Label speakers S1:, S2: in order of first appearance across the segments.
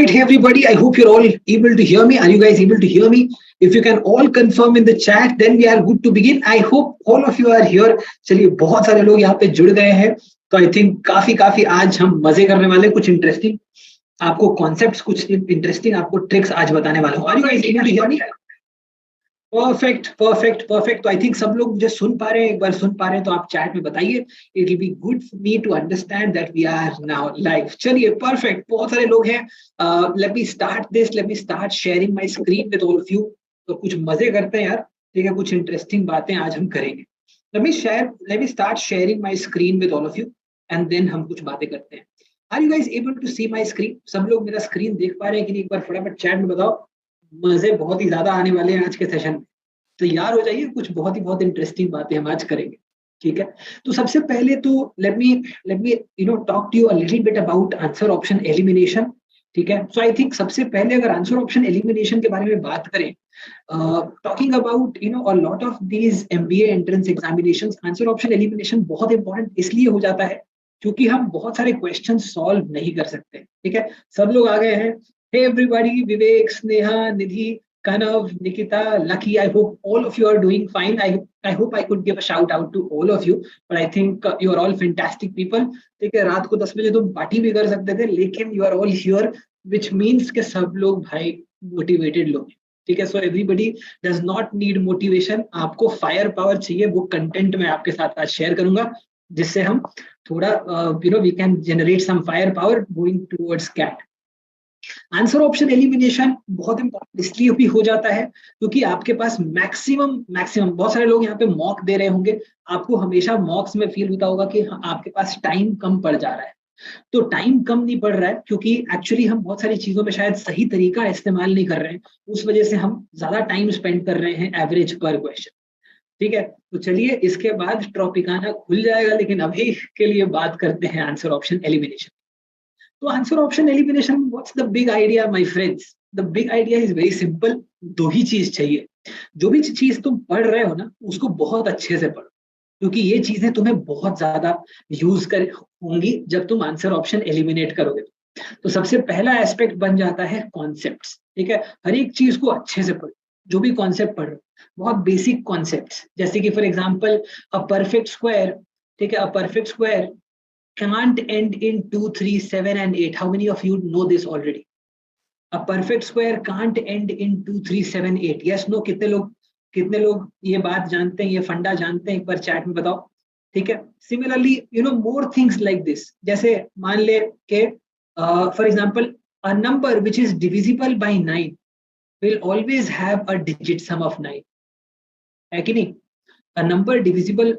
S1: right, hey everybody. I hope you're all able to hear me. Are you guys able to hear me? If you can all confirm in the chat, then we are good to begin. I hope all of you are here. चलिए बहुत सारे लोग यहाँ पे जुड़ गए हैं, तो आई थिंक काफी आज हम मजे करने वाले, कुछ इंटरेस्टिंग आपको कॉन्सेप्ट्स, कुछ इंटरेस्टिंग आपको ट्रिक्स आज बताने वाले हूँ. Are you guys able to hear me? Perfect. तो आई थिंक सब लोग मुझे सुन पा रहे हैं. एक बार सुन पा रहे हैं तो आप चैट में बताइए. It will be good for me to understand that we are now live. चलिए परफेक्ट, बहुत सारे लोग हैं. Let me start sharing my screen with all of you. तो कुछ मजे करते हैं यार, ठीक है. कुछ इंटरेस्टिंग बातें आज हम करेंगे. Let me start sharing my screen with all of you and then हम कुछ बातें करते हैं. Are you guys able to see my screen? सब लोग मेरा स्क्रीन देख पा रहे हैं कि नहीं? एक बार फटाफट चैट में बताओ. मजे बहुत ही ज्यादा आने वाले हैं आज के सेशन में. तैयार हो जाइए, कुछ बहुत इंटरेस्टिंग बातें हम आज करेंगे, ठीक है. तो सबसे पहले तो let me talk to you a little bit about answer option elimination, ठीक है. सो आई थिंक सबसे पहले अगर आंसर ऑप्शन एलिमिनेशन के बारे में बात करें, talking about a lot of these MBA entrance examinations, answer option elimination बहुत इंपॉर्टेंट इसलिए हो जाता है क्योंकि हम बहुत सारे क्वेश्चन सॉल्व नहीं कर सकते, ठीक है. सब लोग आ गए हैं. Hey everybody, Vivek, Sneha, Nidhi, Kanav, Nikita, Lucky, I hope all of you are doing fine. I hope I could give a shout out to all of you, but I think you are all fantastic people. ठीक है, रात को 10 बजे तुम party भी कर सकते थे, लेकिन you are all here, which means कि सब लोग भाई motivated लोग, ठीक है. So everybody does not need motivation. आपको फायर पावर चाहिए, वो कंटेंट मैं आपके साथ आज शेयर करूंगा, जिससे हम थोड़ा we can generate some fire power going towards CAT. Answer option elimination बहुत इंपॉर्टेंट इसलिए भी हो जाता है क्योंकि आपके पास मैक्सिमम बहुत सारे लोग यहाँ पे मॉक दे रहे होंगे. आपको हमेशा मॉक्स में फील होता होगा कि आपके पास टाइम कम पड़ जा रहा है. तो टाइम कम नहीं पड़ रहा है क्योंकि एक्चुअली हम बहुत सारी चीजों में शायद सही तरीका इस्तेमाल नहीं कर रहे हैं. उस वजह से हम ज्यादा टाइम स्पेंड कर रहे हैं एवरेज पर क्वेश्चन, ठीक है. तो चलिए इसके बाद ट्रॉपिकाना खुल जाएगा, लेकिन अभी के लिए बात करते हैं आंसर ऑप्शन एलिमिनेशन. तो answer option elimination, what's the big idea my friends? The big idea is very simple. दो ही चीज चाहिए. जो भी चीज तुम पढ़ रहे हो ना, उसको बहुत अच्छे से पढ़ो, क्योंकि ये चीजें तुम्हें बहुत ज्यादा यूज कर होंगी जब तुम आंसर ऑप्शन एलिमिनेट करोगे. तो सबसे पहला एस्पेक्ट बन जाता है कॉन्सेप्ट्स, ठीक है. हर एक चीज को अच्छे से पढ़ो. जो भी कॉन्सेप्ट पढ़ रहे हो, बहुत बेसिक कॉन्सेप्ट्स, जैसे कि for example a perfect square, ठीक है. A perfect square can't end in 2, 3, 7 and 8. How many of you know this already? A perfect square can't end in 2, 3, 7, 8. Yes, no? कितने लोग ये बात जानते हैं, ये फंडा जानते हैं? एक बार चैट में बताओ, ठीक है. Similarly more things like this. जैसे मान ले के for example a number which is divisible by 9 will always have a digit sum of 9. है कि नहीं? A number divisible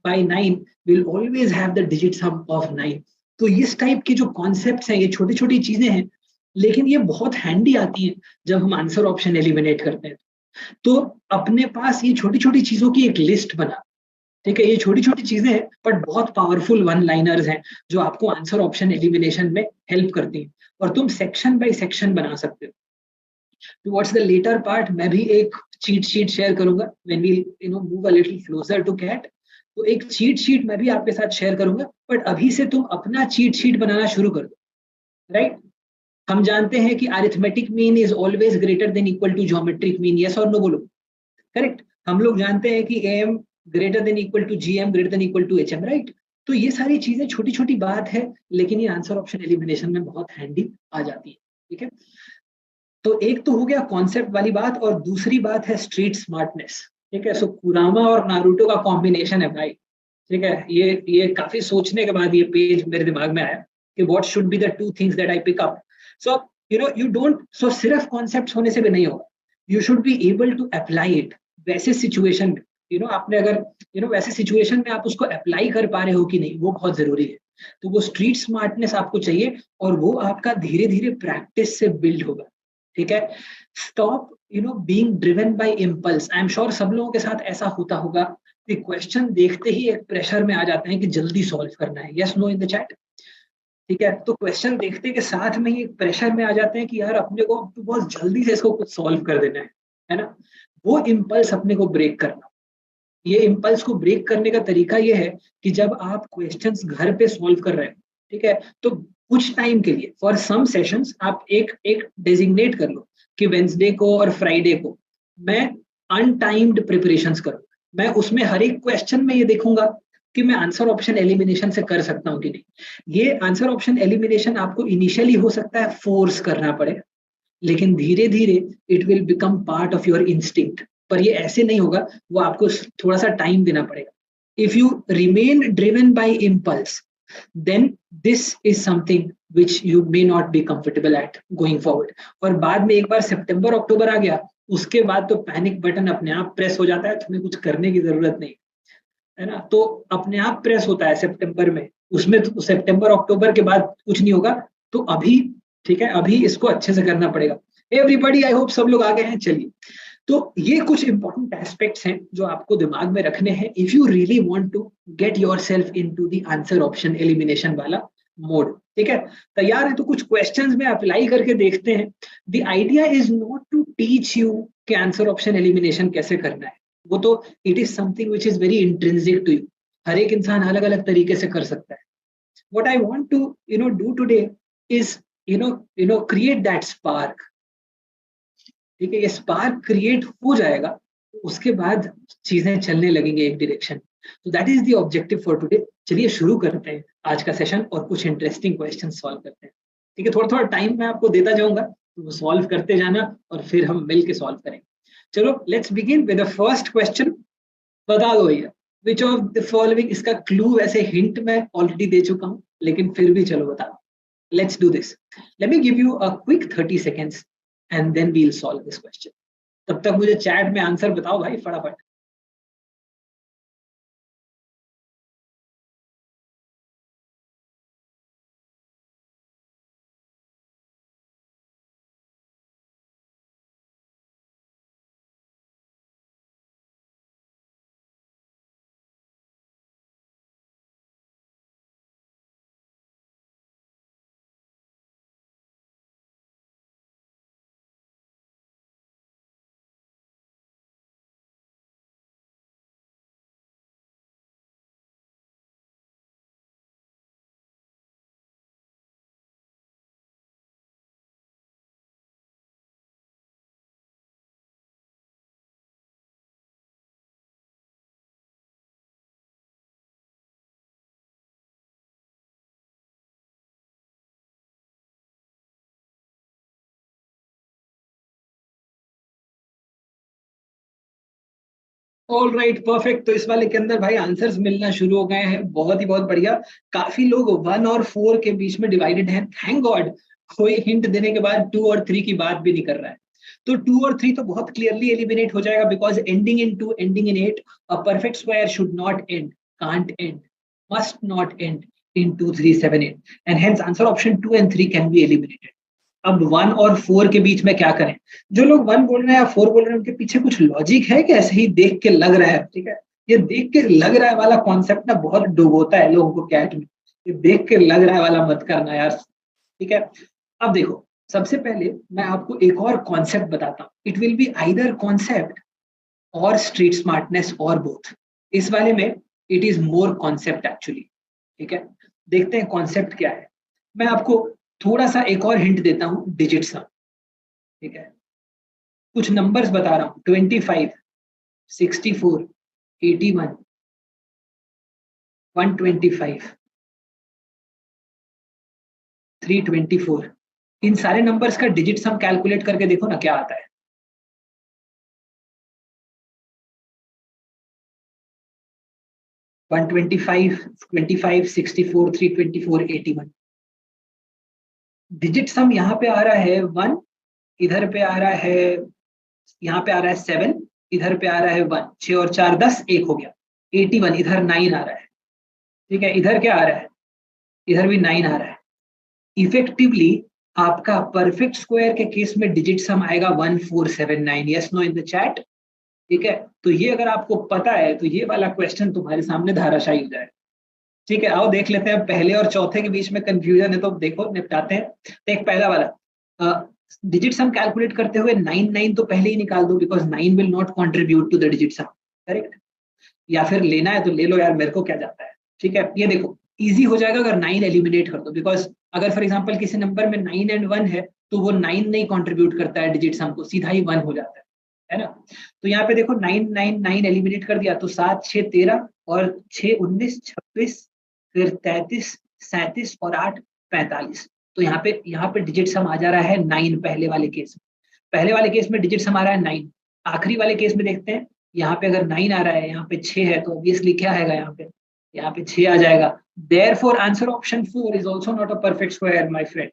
S1: by 9 will always have the digit sum of 9. तो इस type की जो कॉन्सेप्ट्स हैं, ये छोटी छोटी चीजें हैं, लेकिन ये बहुत हैंडी आती हैं जब हम आंसर ऑप्शन एलिमिनेट करते हैं. तो अपने पास ये छोटी छोटी चीजों की एक लिस्ट बना, ठीक है. ये छोटी छोटी चीजें हैं बट बहुत पावरफुल वन लाइनर्स हैं जो आपको आंसर ऑप्शन एलिमिनेशन में हेल्प करती हैं, और तुम सेक्शन बाय सेक्शन बना सकते हो. टुवर्ड्स द लेटर पार्ट मैं भी एक चीट शीट शेयर करूंगा when we move a little closer to CAT. तो एक चीट शीट मैं भी आपके साथ शेयर करूंगा, बट अभी से तुम अपना चीट शीट बनाना शुरू कर दो, राइट. हम जानते हैं कि arithmetic mean is always greater than equal to geometric mean. Yes और नो बोलो. करेक्ट. हम लोग जानते हैं कि M greater than equal to G M greater than equal to H M, right. तो ये सारी चीजें छोटी छोटी बात है, लेकिन ये आंसर ऑप्शन एलिमिनेशन में बहुत हैंडी आ जाती है, ठीक है. तो एक तो हो गया कॉन्सेप्ट वाली बात, और दूसरी बात है स्ट्रीट स्मार्टनेस, ठीक है. सो कुरामा और नारुतो का कॉम्बिनेशन है भाई, ठीक है. ये काफी सोचने के बाद ये पेज मेरे दिमाग में आया कि what should be the two things that I pick up. So you don't, so सिर्फ कॉन्सेप्ट्स होने से भी नहीं होगा. You should be able to apply it वैसे सिचुएशन में. आपने अगर वैसे सिचुएशन में आप उसको अप्लाई कर पा रहे हो कि नहीं, वो बहुत जरूरी है. तो वो स्ट्रीट स्मार्टनेस आपको चाहिए, और वो आपका धीरे धीरे प्रैक्टिस से बिल्ड होगा, ठीक है. Stop being driven by impulse. I am sure सब लोगों के साथ ऐसा होता होगा कि क्वेश्चन देखते ही एक प्रेशर में आ जाते हैं कि जल्दी सॉल्व करना है. Yes no in the chat, ठीक है. तो क्वेश्चन देखते के साथ में ही एक प्रेशर में आ जाते हैं कि यार अपने को तो बहुत जल्दी से इसको कुछ सॉल्व कर देना है ना. वो इम्पल्स अपने को ब्रेक करना. ये इम्पल्स को ब्रेक करने का तरीका ये है कि जब आप क्वेश्चंस घर पे सॉल्व कर रहे हैं, ठीक है, तो कुछ टाइम के लिए फॉर सम सेशंस आप एक एक डेजिग्नेट कर लो कि वेंसडे को और फ्राइडे को मैं अनटाइम्ड प्रिपरेशंस करूँ। मैं उसमें हर एक क्वेश्चन में ये देखूंगा कि मैं आंसर ऑप्शन एलिमिनेशन से कर सकता हूँ कि नहीं। ये आंसर ऑप्शन एलिमिनेशन आपको इनिशियली हो सकता है फोर्स करना पड़े, लेकिन धीरे धीरे it will become part of your instinct. पर ये ऐसे नहीं होगा, वो आपको थोड़ा सा टाइम देना पड़ेगा। If you remain driven by impulse, then this is something which you may not be comfortable at going forward। और बाद में एक बार सितंबर अक्टूबर आ गया, उसके बाद तो पैनिक बटन अपने आप प्रेस हो जाता है, तुम्हें कुछ करने की जरूरत नहीं है ना। तो अपने आप प्रेस होता है सितंबर में, उसमें तो सितंबर अक्टूबर के बाद कुछ नहीं होगा। तो अभी ठीक है, अभी इसको अच्छे से करना पड़ेगा। एवरीबॉडी, आई होप सब लोग आ गए हैं। चलिए, तो ये कुछ इंपॉर्टेंट एस्पेक्ट्स हैं जो आपको दिमाग में रखने हैं if you really want to get yourself into the answer option elimination वाला मोड। ठीक है, तैयार है? तो कुछ क्वेश्चंस में अप्लाई करके देखते हैं। The idea is not to teach you कि आंसर ऑप्शन एलिमिनेशन कैसे करना है, वो तो it is something which is very intrinsic to you. हर एक इंसान अलग अलग तरीके से कर सकता है। What I want to do today is create that spark. ठीक है, ये स्पार्क क्रिएट हो जाएगा, उसके बाद चीजें चलने लगेंगे एक डायरेक्शन। तो that is the objective for today. चलिए शुरू करते हैं आज का सेशन और कुछ इंटरेस्टिंग क्वेश्चन सॉल्व करते हैं। ठीक है, थोड़ा थोड़ा टाइम मैं आपको देता जाऊंगा, तो सॉल्व करते जाना और फिर हम मिल के सॉल्व करेंगे। चलो let's begin with the first question. बता दो भैया, विच ऑफ द फॉलोइंग, इसका क्लू वैसे हिंट मैं ऑलरेडी दे चुका हूं, लेकिन फिर भी चलो बता। Let's do this. Let me give you a quick 30 seconds and then we'll solve this question। तब तक मुझे चैट में आंसर बताओ भाई फटाफट। All right, perfect. तो इस वाले के अंदर भाई आंसर्स मिलना शुरू हो गए हैं, बहुत ही बहुत बढ़िया। काफी लोग 1 और 4 के बीच में डिवाइडेड हैं, थैंक गॉड। कोई हिंट देने के बाद 2 और 3 की बात भी नहीं कर रहा है। तो 2 और 3 तो बहुत क्लियरली एलिमिनेट हो जाएगा, because ending in 2, ending in 8, a perfect square should not and, can't and, must not and in 2 3 7 8, and hence answer option 2 and 3 can be eliminated. अब 1 और 4 के बीच में क्या करें? जो लोग 1 बोल रहे हैं या 4 बोल रहे हैं, उनके पीछे कुछ लॉजिक है कि ऐसे ही देख के लग रहा है? ठीक है, ये देख के लग रहा है वाला कॉन्सेप्ट ना बहुत डुबोता है लोगों को कैट में। ये देख के लग रहा है वाला मत करना यार। ठीक है, अब देखो, सबसे पहले मैं आपको एक और कॉन्सेप्ट बताता हूँ। It will be either concept और स्ट्रीट स्मार्टनेस और बोथ। इस वाले में it is more concept actually. ठीक है, देखते हैं कॉन्सेप्ट क्या है। मैं आपको थोड़ा सा एक और हिंट देता हूं, डिजिट सम। ठीक है, कुछ नंबर्स बता रहा हूं, 25, 64, 81, 125, 324। इन सारे नंबर्स का डिजिट सम कैलकुलेट करके देखो ना क्या आता है। One twenty five, 25, 64, 324, 81। डिजिट सम यहाँ पे आ रहा है 1, इधर पे आ रहा है, यहाँ पे आ रहा है 7, इधर पे आ रहा है 1, 6 और 4 10, 1 हो गया। 81, इधर 9 आ रहा है। ठीक है, इधर क्या आ रहा है? इधर भी 9 आ रहा है। इफेक्टिवली आपका परफेक्ट स्क्वायर के केस में डिजिट सम आएगा 1479। Yes no in the chat? ठीक है, तो ये अगर आपको पता है तो ये वाला क्वेश्चन तुम्हारे सामने धाराशायी हो जाए। ठीक है, आओ देख लेते हैं। पहले और चौथे के बीच में कंफ्यूजन है तो देखो निपटाते हैं। तो एक पहला वाला, डिजिट सम कैलकुलेट करते हुए 9 तो पहले ही निकाल दो, because 9 will not contribute to the digit sum. Correct? या फिर लेना है तो ले लो यार, मेरे को क्या जाता है। ठीक है, ये देखो इजी हो जाएगा अगर 9 एलिमिनेट कर दो, बिकॉज अगर फॉर एग्जाम्पल किसी नंबर में 9 एंड 1 है तो वो 9 नहीं कॉन्ट्रीब्यूट करता है डिजिट सम को, सीधा ही 1 हो जाता है ना। तो यहाँ पे देखो 9 9 9 एलिमिनेट कर दिया तो 7 6 13 और 6 19 26 फिर 33 37 और 8 45। तो यहाँ पे डिजिट सम आ जा रहा है 9 पहले वाले केस में। पहले वाले केस में डिजिट सम आ रहा है 9। आखिरी वाले केस में देखते हैं, यहाँ पे अगर 9 आ रहा है, यहाँ पे 6 है, तो ऑब्वियसली क्या आएगा यहाँ पे 6 आ जाएगा। Therefore, answer option 4 is also not a perfect square, my friend.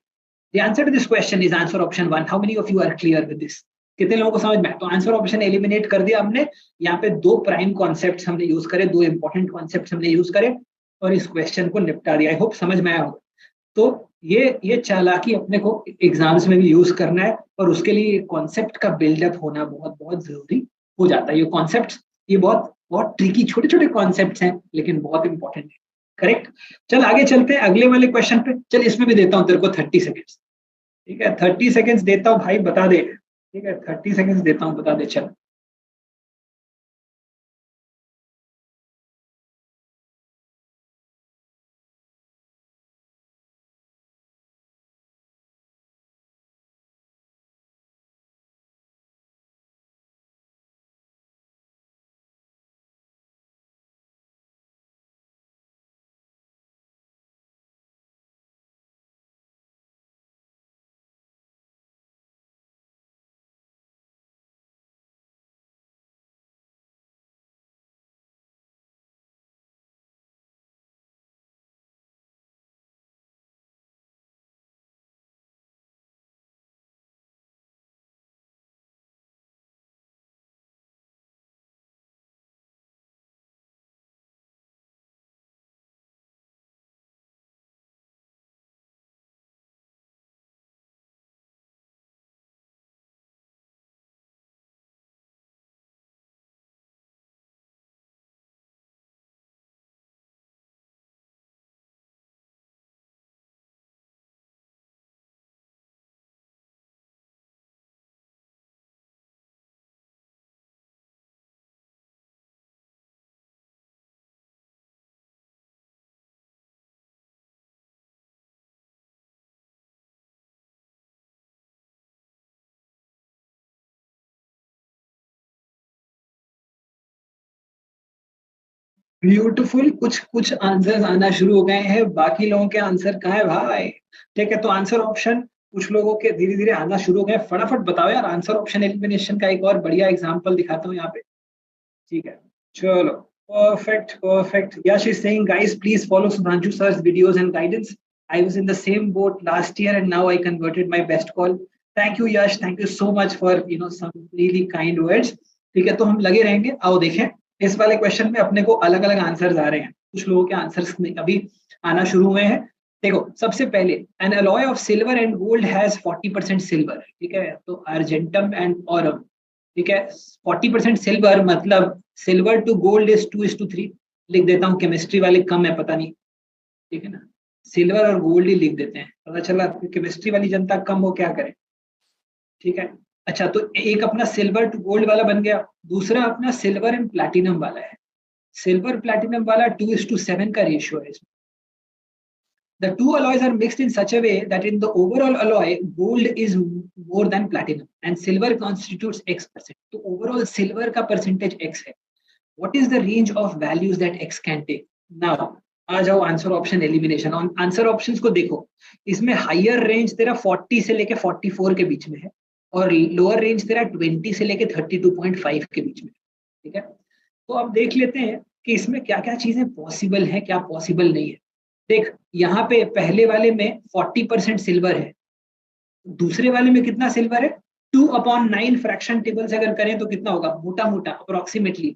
S1: The answer to this question is answer option 1. How many of you are clear with this? कितने लोगों को समझ में आया? तो आंसर ऑप्शन एलिमिनेट कर दिया हमने। यहाँ पे दो प्राइम कॉन्सेप्ट्स हमने यूज करे, दो इंपॉर्टेंट कॉन्सेप्ट्स हमने यूज करे और इस क्वेश्चन को निपटा दिया। आई होप समझ में आया होगा। तो ये चालाकी अपने को एग्जाम्स में भी यूज करना है और उसके लिए कॉन्सेप्ट का बिल्डअप होना बहुत बहुत जरूरी हो जाता है। ये कॉन्सेप्ट ये बहुत बहुत ट्रिकी छोटे छोटे कॉन्सेप्ट्स हैं लेकिन बहुत इंपॉर्टेंट है। करेक्ट। चल आगे चलते हैं अगले वाले क्वेश्चन पे। चल इसमें भी देता हूं तेरे को 30 सेकेंड्स। ठीक है 30 सेकेंड्स देता हूं भाई, बता दे। ठीक है 30 सेकेंड्स देता हूं, बता दे। चल ब्यूटीफुल। कुछ कुछ आंसर आना शुरू हो गए हैं, बाकी लोगों के आंसर कहाँ है भाई? ठीक है तो आंसर ऑप्शन कुछ लोगों के धीरे धीरे आना शुरू हो गए। फटाफट बताओ यार। आंसर ऑप्शन एलिमिनेशन का एक और बढ़िया एग्जांपल दिखाता हूँ यहाँ पे। ठीक है चलो perfect perfect. Yash is saying guys please follow Sudhanshu sir's videos and guidance. I was in the same boat last year and now I converted my best call. Thank you Yash, thank you so much for some really kind words. ठीक है तो हम लगे रहेंगे। आओ देखें इस वाले क्वेश्चन में अपने को अलग अलग आंसर्स आ रहे हैं। कुछ लोगों के आंसर्स अभी आना शुरू हुए हैं। देखो सबसे पहले N alloy of silver and gold has 40% silver. ठीक है तो अर्जेंटम एंड ऑरम। ठीक है 40% सिल्वर मतलब सिल्वर टू गोल्ड इज 2:3। लिख देता हूँ, केमिस्ट्री वाले कम है पता नहीं। ठीक है ना, सिल्वर और गोल्ड ही लिख देते हैं, पता चला केमिस्ट्री वाली जनता कम हो क्या करे। ठीक है अच्छा तो एक अपना सिल्वर टू गोल्ड वाला बन गया, दूसरा अपना सिल्वर एंड प्लैटिनम वाला है। सिल्वर प्लैटिनम वाला 2:7 का रेशियो है इसमें। The two alloys are mixed in such a way that in the overall alloy, gold is more than platinum and silver constitutes X%. तो overall silver का percentage X है. What is the range of values that X can take? Now, आ जाओ answer option elimination. Answer options को देखो, इसमें higher range तेरा 40 से लेके 44 के बीच में है और लोअर रेंज तेरा 20 से लेके 32.5 के बीच में। ठीक है तो अब देख लेते हैं कि इसमें क्या क्या चीजें पॉसिबल है, क्या पॉसिबल नहीं है। देख यहाँ पे पहले वाले में 40% सिल्वर है, दूसरे वाले में कितना सिल्वर है? 2/9 फ्रैक्शन टेबल से अगर करें तो कितना होगा? मोटा मोटा अप्रोक्सीमेटली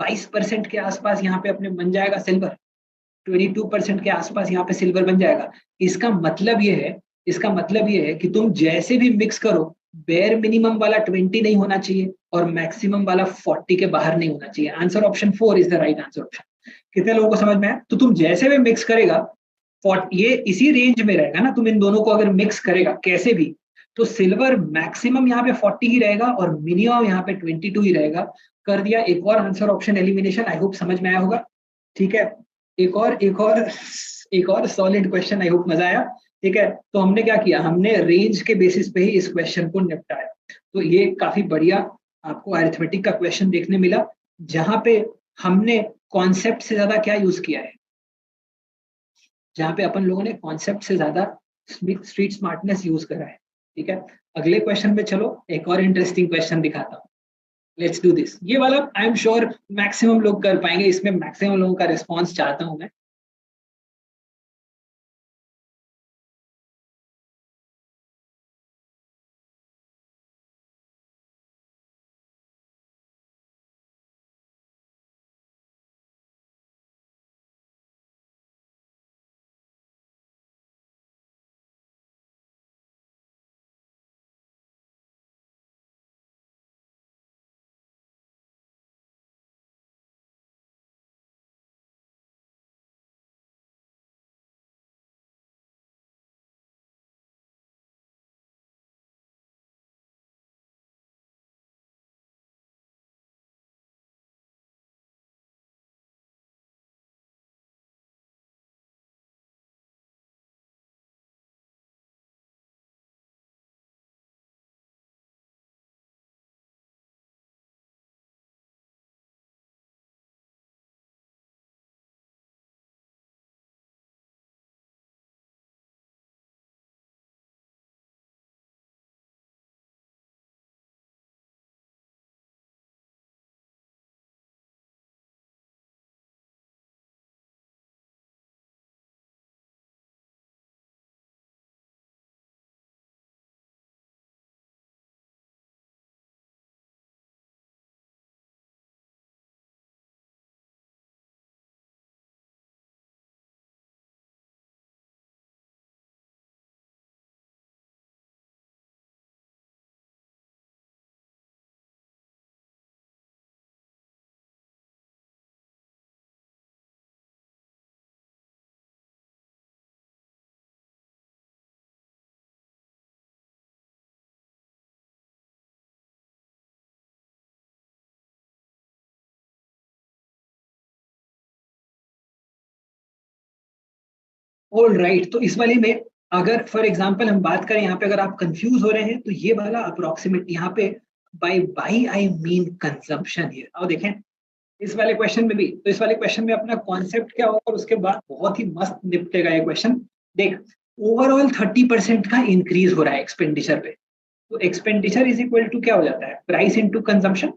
S1: 22% के आसपास यहाँ पे अपने बन जाएगा सिल्वर। 22% के आसपास यहाँ पे सिल्वर बन जाएगा। इसका मतलब ये है कि तुम जैसे भी मिक्स करो, बेयर मिनिमम वाला 20 नहीं होना चाहिए और मैक्सिमम वाला 40 के बाहर नहीं होना चाहिए। Answer option 4 is the right answer option. कितने लोगों को समझ में आया? तो तुम जैसे भी मिक्स करेगा ये इसी रेंज में रहेगा ना। तुम इन दोनों को अगर मिक्स करेगा कैसे भी तो सिल्वर मैक्सिमम यहाँ पे 40 ही रहेगा और मिनिमम यहाँ पे 22 ही रहेगा। कर दिया एक और answer option elimination. I hope समझ में आया होगा। ठीक है एक और सॉलिड क्वेश्चन। आई होप मजा आया। ठीक है, तो हमने क्या किया, हमने रेंज के बेसिस पे ही इस क्वेश्चन को निपटाया। तो ये काफी बढ़िया आपको अरिथमेटिक का क्वेश्चन देखने मिला, जहां पे हमने कॉन्सेप्ट से ज्यादा क्या यूज किया है, जहां पे अपन लोगों ने कॉन्सेप्ट से ज्यादा स्ट्रीट स्मार्टनेस यूज करा है। ठीक है, अगले क्वेश्चन पे चलो, एक और इंटरेस्टिंग क्वेश्चन दिखाता हूँ। Let's do this. ये वाला आई एम श्योर मैक्सिमम लोग कर पाएंगे, इसमें मैक्सिमम लोगों का रिस्पॉन्स चाहता हूं मैं। ऑल राइट, तो इस वाले में अगर फॉर एग्जांपल हम बात करें, यहाँ पे अगर आप कंफ्यूज हो रहे हैं तो ये वाला अप्रोक्सीमेट यहाँ पे, by by I mean consumption here. अब देखें इस वाले क्वेश्चन में भी, तो इस वाले क्वेश्चन में अपना कॉन्सेप्ट क्या होगा और उसके बाद बहुत ही मस्त निपटेगा ये क्वेश्चन। देख, ओवरऑल 30% का इंक्रीज हो रहा है एक्सपेंडिचर पे, तो एक्सपेंडिचर इज इक्वल टू क्या हो जाता है, प्राइस इनटू कंजम्पशन,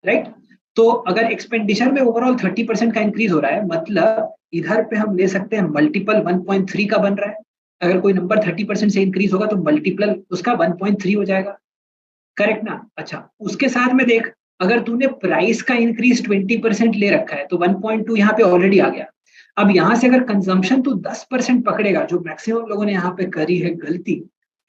S1: राइट। तो अगर एक्सपेंडिचर में ओवरऑल 30% का इंक्रीज हो रहा है, मतलब इधर पे हम ले सकते हैं मल्टीपल 1.3 का बन रहा है। अगर कोई नंबर 30% से इंक्रीज होगा तो मल्टीपल उसका 1.3 हो जाएगा, करेक्ट ना। अच्छा, उसके साथ में देख, अगर तूने प्राइस का इंक्रीज 20% ले रखा है तो 1.2 यहाँ पे ऑलरेडी आ गया। अब यहां से अगर कंजम्पशन तू 10% पकड़ेगा, जो मैक्सिमम लोगों ने यहाँ पे करी है गलती,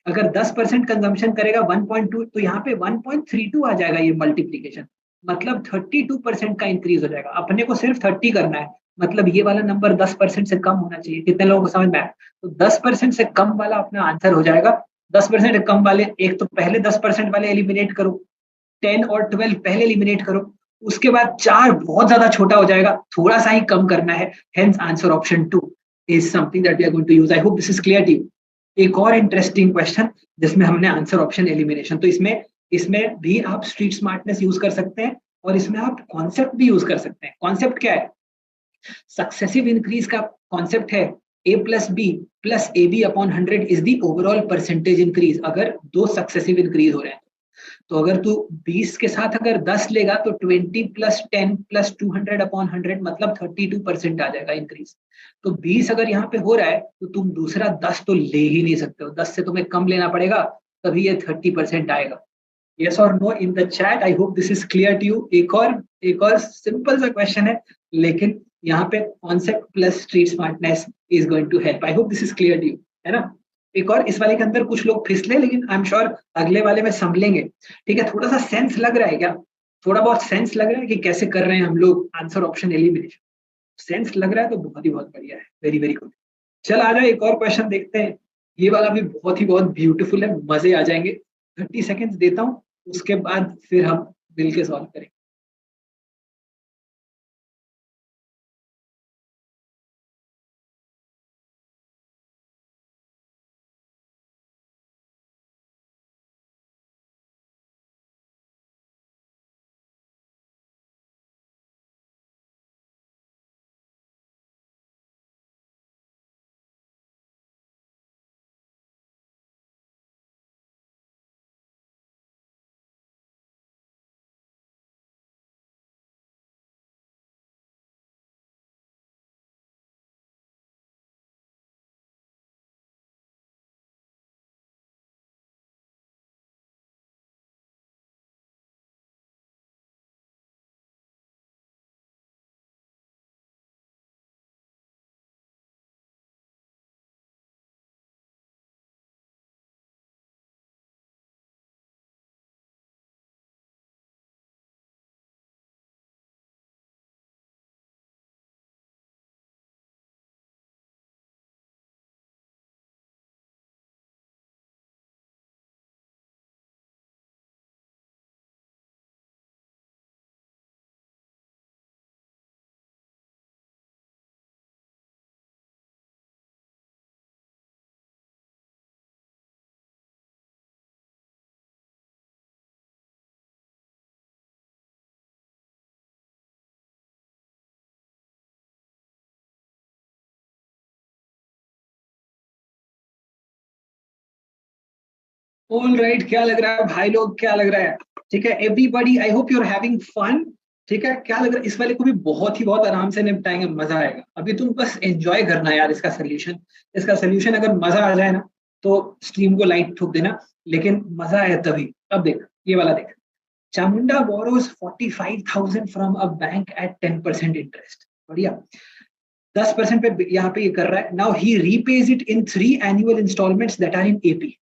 S1: अगर 10% कंजम्पशन करेगा 1.2, तो यहाँ पे 1.32 आ जाएगा ये मल्टीप्लीकेशन, मतलब 32% का इंक्रीज हो जाएगा। अपने को सिर्फ 30 करना है, मतलब ये वाला नंबर 10% से कम होना चाहिए। कितने लोगों को समझ में आया? तो 10% से कम वाला अपना आंसर हो जाएगा। 10% से कम वाले, एक तो पहले 10% वाले एलिमिनेट करो, 10 और 12 पहले एलिमिनेट करो, उसके बाद 4 बहुत ज्यादा छोटा हो जाएगा, थोड़ा सा ही कम करना है। Hence answer option 2 is something that we are going to use. I hope this is clear to you. एक और इंटरेस्टिंग क्वेश्चन जिसमें हमने आंसर ऑप्शन एलिमिनेशन, तो इसमें इसमें भी आप स्ट्रीट स्मार्टनेस यूज कर सकते हैं और इसमें आप कॉन्सेप्ट भी यूज कर सकते हैं। कॉन्सेप्ट क्या है? सक्सेसिव इंक्रीज का कॉन्सेप्ट है a plus b plus a b upon 100 is the overall percentage increase, अगर दो सक्सेसिव इंक्रीज हो रहे हैं। तो अगर तू 20 के साथ अगर 10 लेगा तो 20 प्लस 10 प्लस 200 अपॉन 100 मतलब 32% आ जाएगा इंक्रीज। तो 20 अगर यहाँ पे हो रहा है तो तुम दूसरा 10 तो ले ही नहीं सकते हो, 10 से तुम्हें कम लेना पड़ेगा, तभी ये 30% आएगा। यस और no in the chat. I hope this is clear to you. एक और सिंपल सा क्वेश्चन है, लेकिन यहाँ पे concept plus street smartness is going to help. I hope this is clear to you, है ना। एक और इस वाले के अंदर कुछ लोग फिसले, लेकिन आई एम श्योर अगले वाले में संभलेंगे। ठीक है, थोड़ा सा सेंस लग रहा है क्या? थोड़ा बहुत सेंस लग रहा है कि कैसे कर रहे हैं हम लोग आंसर ऑप्शन एलिमिनेशन? सेंस लग रहा है तो बहुत ही बहुत बढ़िया है, वेरी वेरी गुड। चल आ जाओ, एक और क्वेश्चन देखते हैं। ये वाला भी बहुत ही बहुत ब्यूटीफुल है, मजे आ जाएंगे। 30 सेकेंड्स देता हूँ, उसके बाद फिर हम मिल के सॉल्व करेंगे। ऑल राइट, क्या लग रहा है भाई लोग, क्या लग रहा है? ठीक है everybody, I hope you are having fun. ठीक है, क्या लग रहा है? इस वाले को भी बहुत आराम से निपटाएंगे, मजा आएगा। अभी तुम बस एंजॉय करना यार इसका सोल्यूशन। इसका सोल्यूशन अगर मजा आ जाए ना, तो स्ट्रीम को लाइट ठोक देना, लेकिन मजा आए तभी। अब देख, ये वाला देख। Chamunda borrows 45,000 from a bank at 10% interest. बढ़िया। 10% पे यहाँ पे ये कर रहा है। Now he repays it in 3 annual installments that are in AP.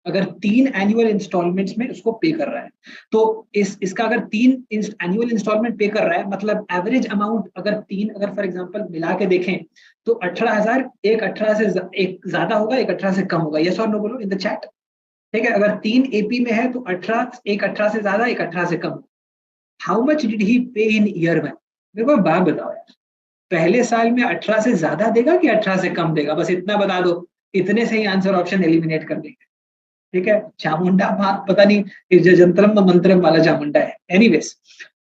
S1: अगर 3 एनुअल इंस्टॉलमेंट्स में उसको पे कर रहा है, तो इसका अगर 3 एनुअल इंस्टॉलमेंट पे कर रहा है, मतलब एवरेज अमाउंट अगर तीन, अगर फॉर एग्जांपल मिला के देखें, तो 18,000, एक 18 से एक ज्यादा होगा, एक 18 से कम होगा। यस और नो बोलो इन द चैट। ठीक है, अगर 3 एपी में है तो 18, एक 18 से ज्यादा, एक 18 से कम। हाउ मच डिड ही पे इन ईयर वन? मेरे को बात बताओ यार, पहले साल में 18 से ज्यादा देगा कि 18 से कम देगा? बस इतना बता दो, इतने से ही आंसर ऑप्शन एलिमिनेट कर देंगे। ठीक है, चामुंडा पता नहीं ये जो जंतरम मंत्रम वाला चामुंडा है। एनीवेज,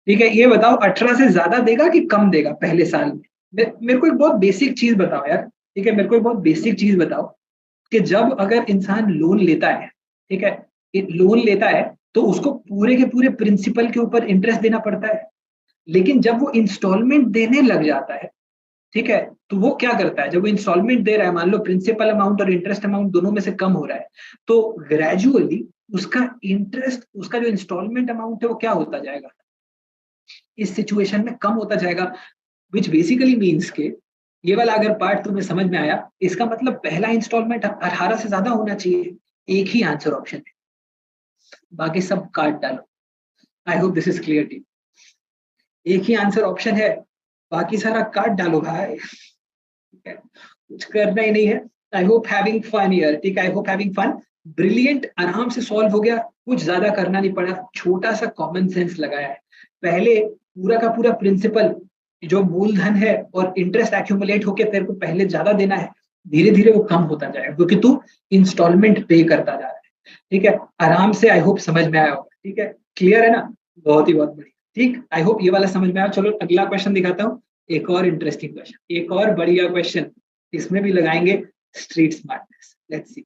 S1: ठीक है, ये बताओ 18 से ज्यादा देगा कि कम देगा पहले साल में? मेरे को एक बहुत बेसिक चीज बताओ यार। ठीक है, मेरे को एक बहुत बेसिक चीज बताओ कि जब अगर इंसान लोन लेता है, ठीक है, लोन लेता है, तो उसको पूरे के पूरे प्रिंसिपल के ऊपर इंटरेस्ट देना पड़ता है। लेकिन जब वो इंस्टॉलमेंट देने लग जाता है, ठीक है, तो वो क्या करता है? जब वो इंस्टॉलमेंट दे रहा है, मान लो प्रिंसिपल अमाउंट और इंटरेस्ट अमाउंट दोनों में से कम हो रहा है, तो ग्रेजुअली उसका इंटरेस्ट, उसका जो इंस्टॉलमेंट अमाउंट है वो क्या होता जाएगा? इस सिचुएशन में कम होता जाएगा। विच बेसिकली मीन्स के ये वाला अगर पार्ट तुम्हें समझ में आया, इसका मतलब पहला इंस्टॉलमेंट 18 से ज्यादा होना चाहिए। एक ही आंसर ऑप्शन है, बाकी सब काट डालो। आई hope this is clear T. एक ही आंसर ऑप्शन है, बाकी सारा काट डालो भाई। ठीक है, कुछ करना ही नहीं है। I hope having fun year. ठीक है, I hope having fun. Brilliant, आराम से सॉल्व हो गया, कुछ ज्यादा करना नहीं पड़ा, छोटा सा कॉमन सेंस लगाया है। पहले पूरा का पूरा प्रिंसिपल, जो मूलधन है और इंटरेस्ट एक्यूमुलेट होके तेरे को पहले ज्यादा देना है, धीरे धीरे वो कम होता जाएगा क्योंकि तू इंस्टॉलमेंट पे करता जा रहा है। ठीक है, आराम से, आई होप समझ में आया होगा। ठीक है, क्लियर है ना? बहुत ही बहुत बढ़िया। ठीक, आई होप ये वाला समझ में आया। चलो अगला क्वेश्चन दिखाता हूँ। एक और इंटरेस्टिंग क्वेश्चन, एक और बढ़िया क्वेश्चन। इसमें भी लगाएंगे street smartness. Let's see.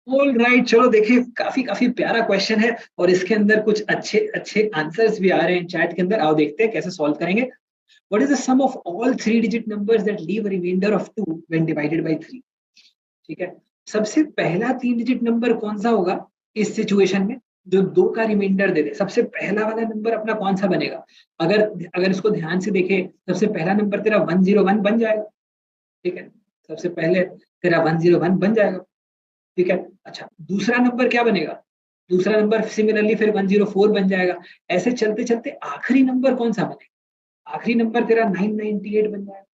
S1: All right, चलो देखिए, काफी काफी प्यारा क्वेश्चन है और इसके अंदर कुछ अच्छे अच्छे आंसर्स भी आ रहे हैं चैट के अंदर। आओ देखते हैं कैसे सॉल्व करेंगे। What is the sum of all 3 digit numbers that leave a reminder of 2 when divided by 3? ठीक है, सबसे पहला 3 डिजिट नंबर कौन सा होगा इस सिचुएशन में, जो 2 का रिमाइंडर दे दे? सबसे पहला वाला नंबर अपना कौन सा बनेगा? अगर अगर इसको ध्यान से देखे, सबसे पहला नंबर तेरा 101 बन जाएगा। ठीक है, सबसे पहले तेरा 101 बन जाएगा। ठीक है, अच्छा दूसरा नंबर क्या बनेगा? दूसरा नंबर सिमिलरली फिर 104 बन जाएगा। ऐसे चलते चलते आखिरी नंबर कौन सा बनेगा? आखिरी नंबर तेरा 998 बन जाएगा,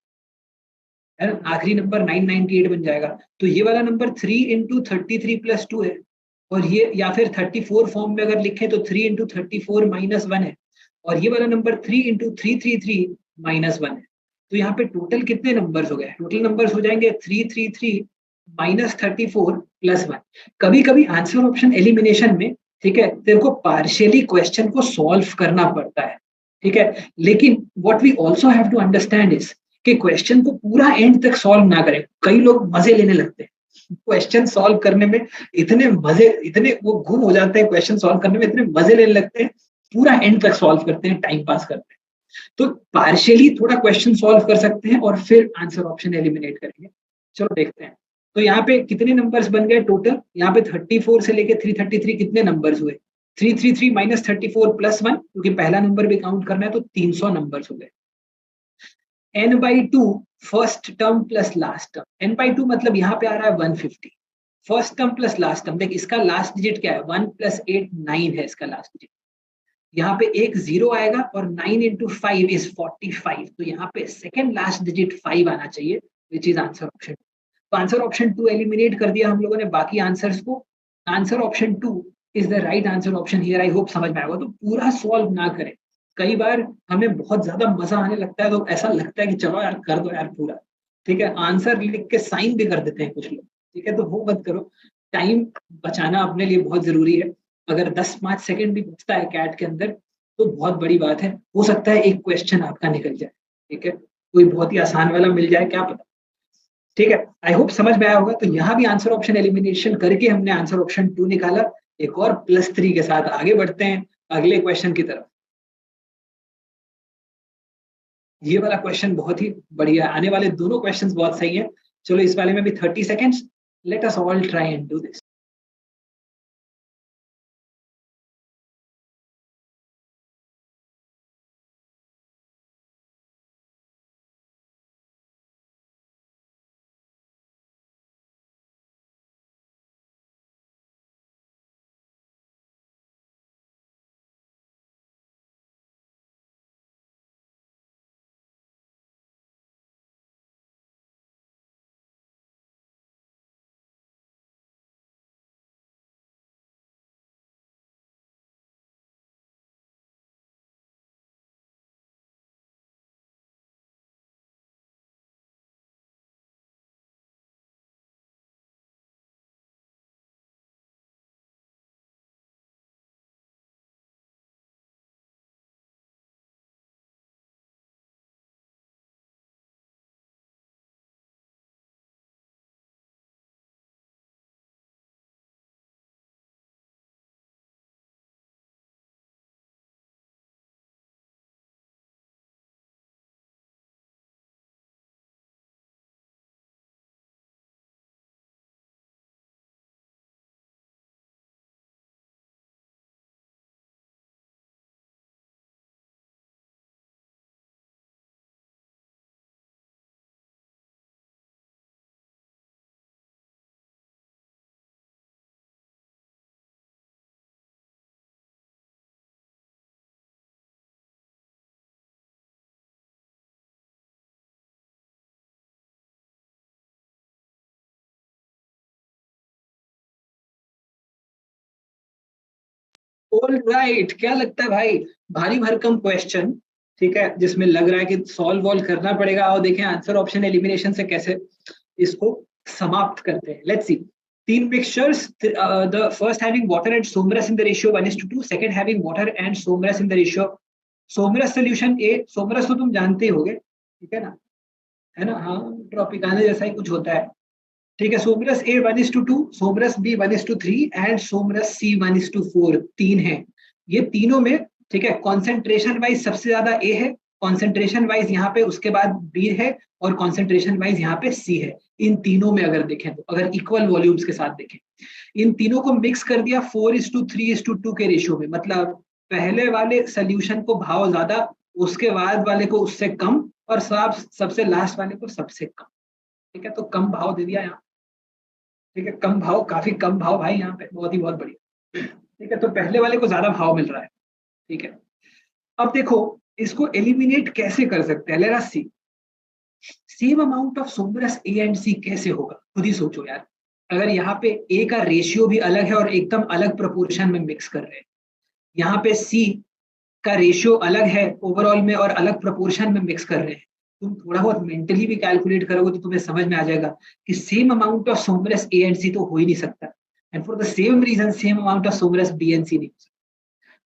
S1: है ना? आखिरी नंबर 998 बन जाएगा। तो ये वाला नंबर 3 into 33 + 2 है। और ये, या फिर 34 फॉर्म में अगर लिखे तो 3 into 34 - 1 है। और ये वाला नंबर 3 into 333 -1 है। तो यहाँ पे टोटल कितने नंबर्स हो गए? टोटल नंबर्स हो जाएंगे 333 -34 +1। कभी कभी आंसर ऑप्शन एलिमिनेशन में, ठीक है, तेरे को पार्शियली क्वेश्चन को सॉल्व करना पड़ता है, ठीक है। लेकिन what we also have to understand is कि क्वेश्चन को पूरा एंड तक सॉल्व ना करें। कई लोग मजे लेने लगते हैं क्वेश्चन सॉल्व करने में, इतने मजे, इतने वो गुम हो जाते हैं क्वेश्चन सॉल्व करने में, इतने मजे लेने लगते हैं, पूरा एंड तक सॉल्व करते हैं, टाइम पास करते हैं। तो पार्शियली थोड़ा क्वेश्चन सॉल्व कर सकते हैं और फिर आंसर ऑप्शन एलिमिनेट करेंगे। चलो देखते हैं। तो यहाँ पे कितने नंबर्स बन गए टोटल? यहाँ पे 34 से लेके 333 कितने नंबर्स हुए? 333 -34 +1, क्योंकि पहला नंबर भी काउंट करना है, तो 300 नंबर्स हो गए। n/2 first term plus last term. n/2 मतलब यहाँ पे आ रहा है 150। First term plus last term, देख इसका लास्ट डिजिट क्या है? 1 + 8 9 है इसका लास्ट डिजिट। यहाँ पे एक 0 आएगा और 9 × 5 इज 45। तो यहाँ पे सेकेंड लास्ट डिजिट 5 आना चाहिए, विच इज आंसर ऑप्शन। तो आंसर ऑप्शन 2 एलिमिनेट कर दिया हम लोगों ने बाकी आंसर्स को। Answer option 2 is the right answer option here. I hope समझ में आएगा। तो पूरा सॉल्व ना करें। कई बार हमें बहुत ज्यादा मजा आने लगता है, तो ऐसा लगता है कि चलो यार कर दो यार पूरा, ठीक है, आंसर लिख के साइन भी कर देते हैं कुछ लोग, ठीक है, तो वो मत करो। टाइम बचाना अपने लिए बहुत जरूरी है। अगर 10-5 सेकंड भी बचता है कैट के अंदर तो बहुत बड़ी बात है। हो सकता है एक क्वेश्चन आपका निकल जाए, ठीक है, कोई बहुत ही आसान वाला मिल जाए, क्या पता, ठीक है। आई होप समझ में आया होगा। तो यहाँ भी आंसर ऑप्शन एलिमिनेशन करके हमने आंसर ऑप्शन 2 निकाला। एक और +3 के साथ आगे बढ़ते हैं अगले क्वेश्चन की तरफ। ये वाला क्वेश्चन बहुत ही बढ़िया, आने वाले दोनों क्वेश्चंस बहुत सही हैं। चलो इस वाले में भी 30 seconds, let us all try and do this. All right, क्या लगता है भाई? भारी भरकम क्वेश्चन, ठीक है, जिसमें लग रहा है कि सॉल्व वॉल्व करना पड़ेगा। और देखें आंसर ऑप्शन एलिमिनेशन से कैसे इसको समाप्त करते हैं। Let's see. तीन mixtures, the first having water and somras in the ratio 1:2, second having water and somras in the ratio, somras solution A. सोमरस तो तुम जानते ही होगे, ठीक है ना, हाँ, ट्रॉपिकाना जैसा ही कुछ होता है, ठीक है। सोमरस ए 1:2, सोमरस बी 1:3 एंड सोमरस सी 1:4, तीन है ये तीनों में, ठीक है। कॉन्सेंट्रेशन वाइज सबसे ज्यादा ए है, कॉन्सेंट्रेशन वाइज यहाँ पे उसके बाद बी है, और कॉन्सेंट्रेशन वाइज यहाँ पे सी है। इन तीनों में अगर देखें, तो अगर इक्वल वॉल्यूम्स के साथ देखें, इन तीनों को मिक्स कर दिया 4:3:2 के रेशियो में, मतलब पहले वाले सोल्यूशन को भाव ज्यादा, उसके बाद वाले को उससे कम, और सबसे लास्ट वाले को सबसे कम, ठीक है। तो कम भाव दे दिया यहाँ, ठीक है, कम भाव, काफी कम भाव भाई यहाँ पे, बहुत ही बहुत बढ़िया, ठीक है। तो पहले वाले को ज्यादा भाव मिल रहा है, ठीक है। अब देखो इसको एलिमिनेट कैसे कर सकते हैं, let us see. Same amount of somras A and सी कैसे होगा, खुद ही सोचो यार। अगर यहाँ पे ए का रेशियो भी अलग है और एकदम अलग प्रोपोर्शन में मिक्स कर रहे हैं, यहाँ पे सी का रेशियो अलग है ओवरऑल में और अलग प्रोपोर्शन में मिक्स कर रहे हैं, तुम थोड़ा बहुत मेंटली भी कैलकुलेट करोगे तो तुम्हें समझ में आ जाएगा कि same amount of somras A and सी तो हो ही नहीं सकता, and for the same reason same amount of somras B and C नहीं हो सकता।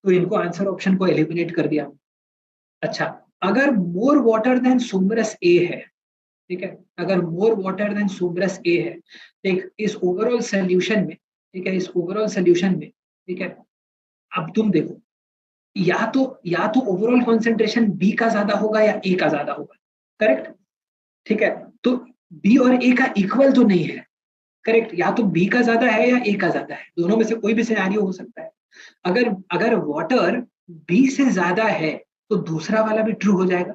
S1: तो इनको आंसर ऑप्शन को एलिमिनेट कर दिया। अच्छा, अगर मोर वाटर देन सोमरस ए है, ठीक है, अगर मोर वाटर देन सोमरस ए है, देख इस ओवरऑल सोल्यूशन में, ठीक है, इस ओवरऑल सोल्यूशन में, ठीक है, अब तुम देखो या तो ओवरऑल कॉन्सेंट्रेशन बी का ज्यादा होगा या ए का ज्यादा होगा, करेक्ट, ठीक है, तो बी और ए का इक्वल तो नहीं है, करेक्ट, या तो बी का ज्यादा है या ए का ज्यादा है, दोनों में से कोई भी सिनेरियो हो सकता है। अगर अगर वाटर बी से ज्यादा है तो दूसरा वाला भी ट्रू हो जाएगा,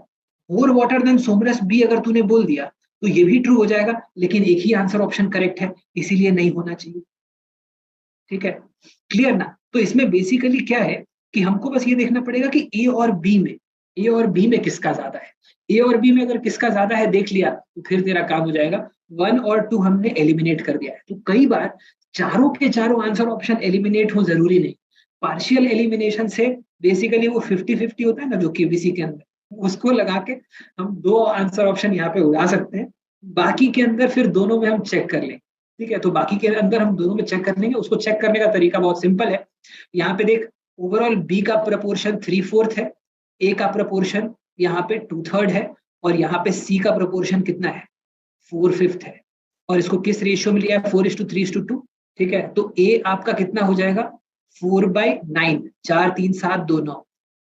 S1: मोर वाटर देन सोमरस बी अगर तूने बोल दिया तो ये भी ट्रू हो जाएगा, लेकिन एक ही आंसर ऑप्शन करेक्ट है, इसीलिए नहीं होना चाहिए, ठीक है, क्लियर ना। तो इसमें बेसिकली क्या है कि हमको बस ये देखना पड़ेगा कि ए और बी में किसका ज्यादा है, ए और बी में अगर किसका ज्यादा है देख लिया तो फिर तेरा काम हो जाएगा, 1 और 2 हमने एलिमिनेट कर दिया है। तो कई बार चारों के चारों आंसर ऑप्शन एलिमिनेट हो जरूरी नहीं, पार्शियल एलिमिनेशन से बेसिकली वो 50-50 होता है ना जो केबीसी के अंदर, उसको लगा के हम 2 आंसर ऑप्शन यहाँ पे उड़ा सकते हैं, बाकी के अंदर फिर दोनों में हम चेक कर लेंगे, ठीक है, तो बाकी के अंदर हम दोनों में चेक कर लेंगे। उसको चेक करने का तरीका बहुत सिंपल है, यहाँ पे देख ओवरऑल बी का प्रपोर्शन 3/4 है, ए का प्रपोर्शन यहाँ पे 2/3 है, और यहाँ पे सी का प्रपोर्शन कितना है 4/5 है, और इसको किस रेशियो में लिया है 4:3:2, ठीक है, तो ए आपका कितना हो जाएगा 4/9, 4 3 7 2 9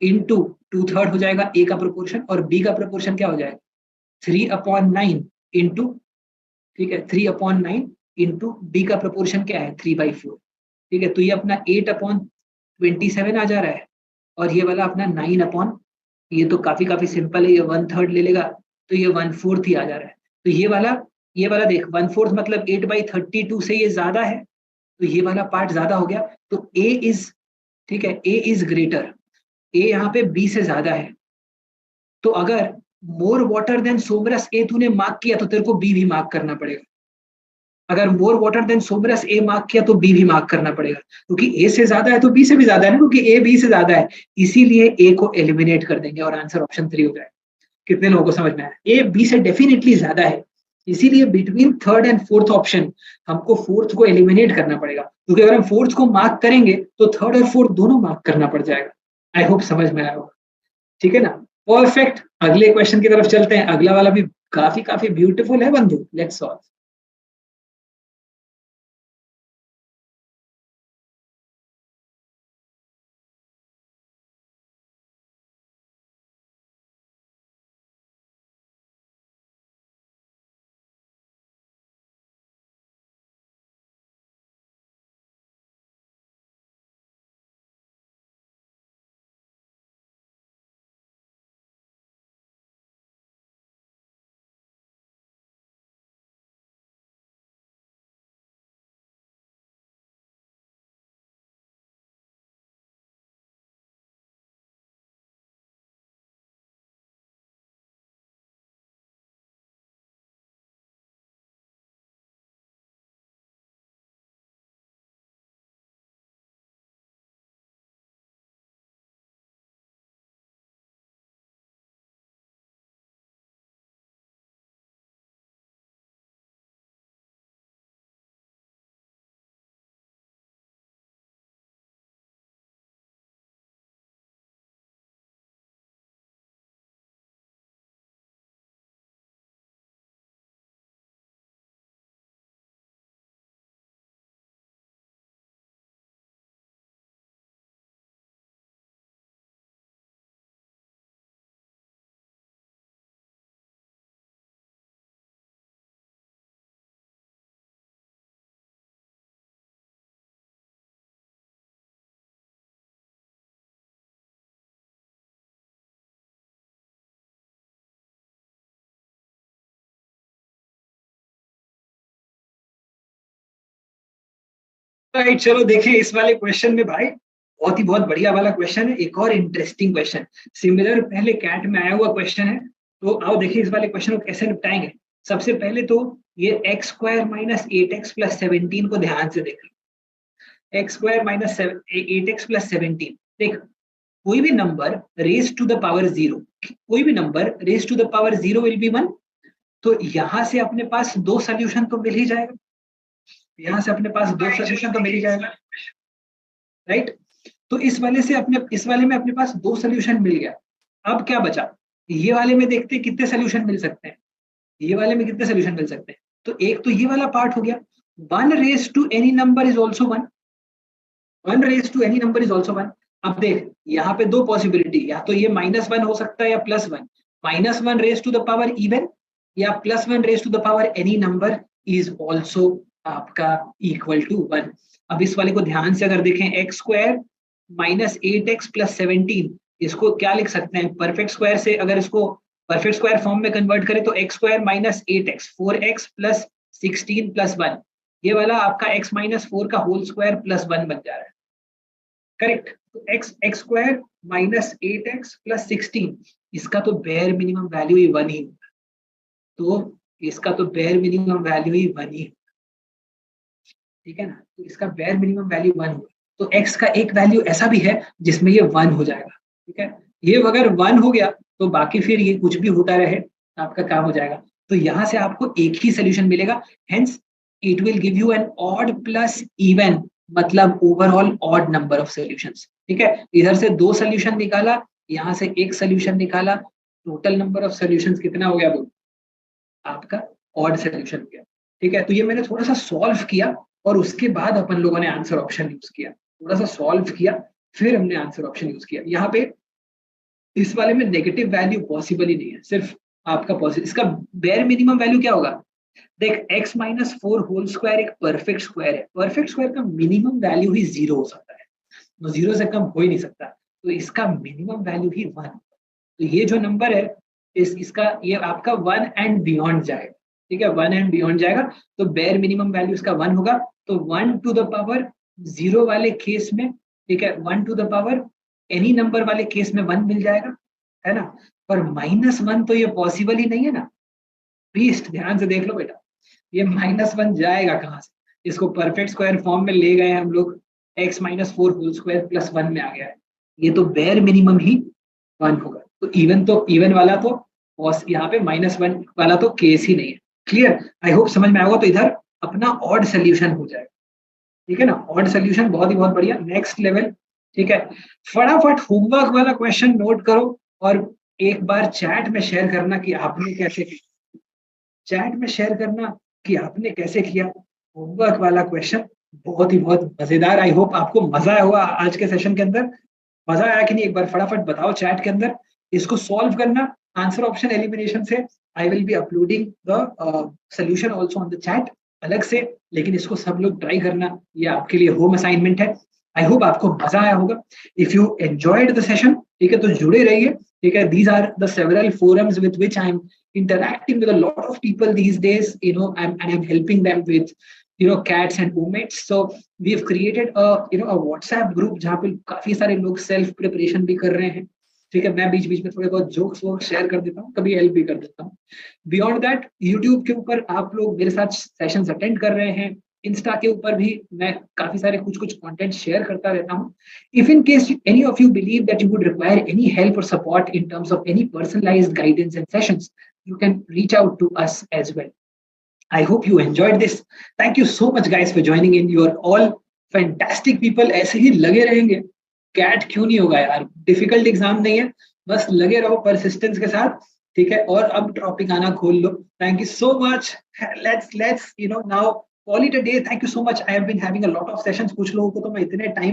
S1: इंटू 2/3 हो जाएगा ए का प्रपोर्शन, और बी का प्रपोर्शन क्या हो जाएगा 3/9 इंटू, ठीक है, 3/9 इंटू डी का प्रोपोर्शन क्या है 3/4, ठीक है, तो ये अपना 8/27 आ जा रहा है, और ये वाला अपना 9 ये तो काफी काफी सिंपल है, ये 1/3 ले लेगा तो ये 1/4 ही आ जा रहा है। तो ये वाला देख 1/4 मतलब 8/32 से ये ज्यादा है, तो ये वाला पार्ट ज्यादा हो गया, तो ए इज, ठीक है, ए इज ग्रेटर, ए यहाँ पे बी से ज्यादा है, तो अगर मोर वाटर देन सोमरस ए तूने मार्क किया तो तेरे को बी भी मार्क करना पड़ेगा, अगर मोर वाटर देन सोमरस ए मार्क किया तो बी भी मार्क करना पड़ेगा, क्योंकि ए से ज्यादा है तो बी से भी ज्यादा है ना, क्योंकि ए बी से ज्यादा है, इसीलिए ए को एलिमिनेट कर देंगे और आंसर ऑप्शन 3 हो जाएगा। कितने लोगों को समझ में आया, ए बी से डेफिनेटली ज्यादा है, इसीलिए between third and fourth option हमको फोर्थ को एलिमिनेट करना पड़ेगा, क्योंकि अगर हम फोर्थ को मार्क करेंगे तो थर्ड और फोर्थ दोनों मार्क करना पड़ जाएगा। आई होप समझ में आया होगा, ठीक है ना, परफेक्ट। अगले क्वेश्चन की तरफ चलते हैं, अगला वाला भी काफी काफी ब्यूटीफुल है बंधु, लेट्स सॉल्व। राइट, चलो देखें इस वाले क्वेश्चन में भाई, बहुत बढ़िया वाला क्वेश्चन है, एक और इंटरेस्टिंग क्वेश्चन, सिमिलर पहले कैट में आया हुआ क्वेश्चन है, तो आओ देखिए इस वाले क्वेश्चन को कैसे निपटाएंगे। सबसे पहले तो ये x² - 8x + 17 को ध्यान से देख लो, x² - 8x + 17, देख कोई भी number raise to the power 0, कोई भी number raise to the power 0 will be 1। तो यहां से अपने पास दो सोल्यूशन तो मिल ही जाएगा, यहां से अपने पास दो सोल्यूशन तो मिल ही जाएगा, राइट। तो इस वाले में अपने पास दो सोल्यूशन मिल गया। अब क्या बचा, ये वाले में देखते हैं कितने सोल्यूशन मिल सकते हैं, ये वाले में कितने सोल्यूशन मिल सकते हैं। तो एक तो ये वाला पार्ट हो गया, 1 raise to any number is also 1, 1 raise to any number is also 1। अब देख यहाँ पे दो पॉसिबिलिटी, या तो ये -1 हो सकता है या +1, -1 raise to the power even या +1 raise to the power any number is also आपका इक्वल टू 1। अब इस वाले को ध्यान से अगर देखें, x² -8x + 17, इसको क्या लिख सकते हैं परफेक्ट स्क्वायर से, अगर इसको परफेक्ट स्क्वायर फॉर्म में कन्वर्ट करें तो x² -8x 4x + 16 + 1, ये वाला आपका x - 4 का होल स्क्वायर +1 बन जा रहा है, करेक्ट। तो x² -8x + 16, इसका तो बेयर मिनिमम वैल्यू ही 1 ही, तो इसका तो बेयर मिनिमम वैल्यू ही 1 ही, ठीक है ना। तो इसका बेयर मिनिमम वैल्यू 1 होगा। तो x का एक वैल्यू ऐसा भी है जिसमें ये 1 हो जाएगा, ठीक है। ये अगर 1 हो गया तो बाकी फिर ये कुछ भी होता रहे आपका काम हो जाएगा। तो यहाँ से आपको एक ही सोल्यूशन मिलेगा, hence it will give you an odd plus even, मतलब overall odd number of solutions, ठीक है। इधर से दो सोल्यूशन निकाला, यहाँ से एक सोल्यूशन निकाला, टोटल नंबर ऑफ सॉल्यूशंस कितना हो गया वो आपका ऑड सोल्यूशन हो गया, ठीक है। तो ये मैंने थोड़ा सा सॉल्व किया और उसके बाद अपन लोगों ने आंसर ऑप्शन यूज किया, थोड़ा सा सॉल्व किया फिर हमने आंसर ऑप्शन यूज किया। यहाँ पे इस वाले में नेगेटिव वैल्यू पॉसिबल ही नहीं है, सिर्फ आपका पॉसिबल, इसका बेयर मिनिमम वैल्यू क्या होगा, देख x - 4 होल स्क्वायर एक परफेक्ट स्क्वायर है, परफेक्ट स्क्वायर का मिनिमम वैल्यू ही 0 हो सकता है, तो 0 से कम हो ही नहीं सकता, तो इसका मिनिमम वैल्यू ही 1। तो ये जो नंबर है इसका ये आपका 1 एंड बियॉन्ड जाएगा, ठीक है, 1 एंड बियॉन्ड जाएगा, तो बेयर मिनिमम वैल्यू इसका 1 होगा। तो 1 टू द पावर 0 वाले केस में, ठीक है, 1 to the power any number वाले केस में 1 मिल जाएगा, है ना। पर -1 तो ये पॉसिबल ही नहीं है ना, प्लीज ध्यान से देख लो बेटा, ये -1 जाएगा कहाँ से, इसको परफेक्ट स्क्वायर फॉर्म में ले गए हम लोग, x - 4 होल स्क्वायर + 1 में आ गया है, ये तो बेयर मिनिमम ही 1 होगा। तो इवन वाला तो यहाँ पे -1 वाला तो केस ही नहीं है। क्लियर, आई होप समझ में आएगा। तो इधर अपना ऑड सोल्यूशन हो जाएगा, ठीक है ना, ऑड सोल्यूशन बहुत ही बहुत बढ़िया, नेक्स्ट लेवल, ठीक है। फटाफट होमवर्क वाला क्वेश्चन नोट करो और एक बार चैट में शेयर करना कि आपने कैसे किया, चैट में शेयर करना कि आपने कैसे किया होमवर्क वाला क्वेश्चन, बहुत ही बहुत मजेदार। आई होप आपको मजा आया होगा आज के सेशन के अंदर, मजा आया कि नहीं एक बार फटाफट बताओ चैट के अंदर। इसको सॉल्व करना आंसर ऑप्शन एलिमिनेशन से, I will be uploading the solution also on the chat अलग से, लेकिन इसको सब लोग ट्राई करना, ये आपके लिए होम असाइनमेंट है। आई होप आपको मजा आया होगा। If you enjoyed the session, ठीक है, तो जुड़े रहिए, ठीक है। These are the several forums with which I am interacting with a lot of people these days, you know, and I'm helping them with, you know, cats and roommates. So we've created a, you know, a WhatsApp group जहाँ पे काफी सारे लोग self preparation भी कर रहे हैं, ठीक है। मैं बीच बीच में थोड़े बहुत जोक्स वो शेयर कर देता हूँ, कभी हेल्प भी कर देता हूँ। बियॉन्ड दैट यूट्यूब के ऊपर आप लोग मेरे साथ सेशंस अटेंड कर रहे हैं, इंस्टा के ऊपर भी मैं काफी सारे कुछ कंटेंट शेयर करता रहता हूँ। If in case any of you believe that you would require any help और support in terms of any personalised guidance and sessions, you can reach out to us as well. I hope you enjoyed this. Thank you so much guys for joining in. You are all fantastic people. ऐसे ही लगे रहेंगे, cat क्यों नहीं होगा यार, difficult exam नहीं है, बस लगे रहो परसिस्टेंस के साथ, ठीक है। और अब टॉपिक आना खोल लो। Thank you so much, let's you know now call it a day. Thank you so much. I have been having a lot of sessions. कुछ लोगों को तो मैं इतने टाइम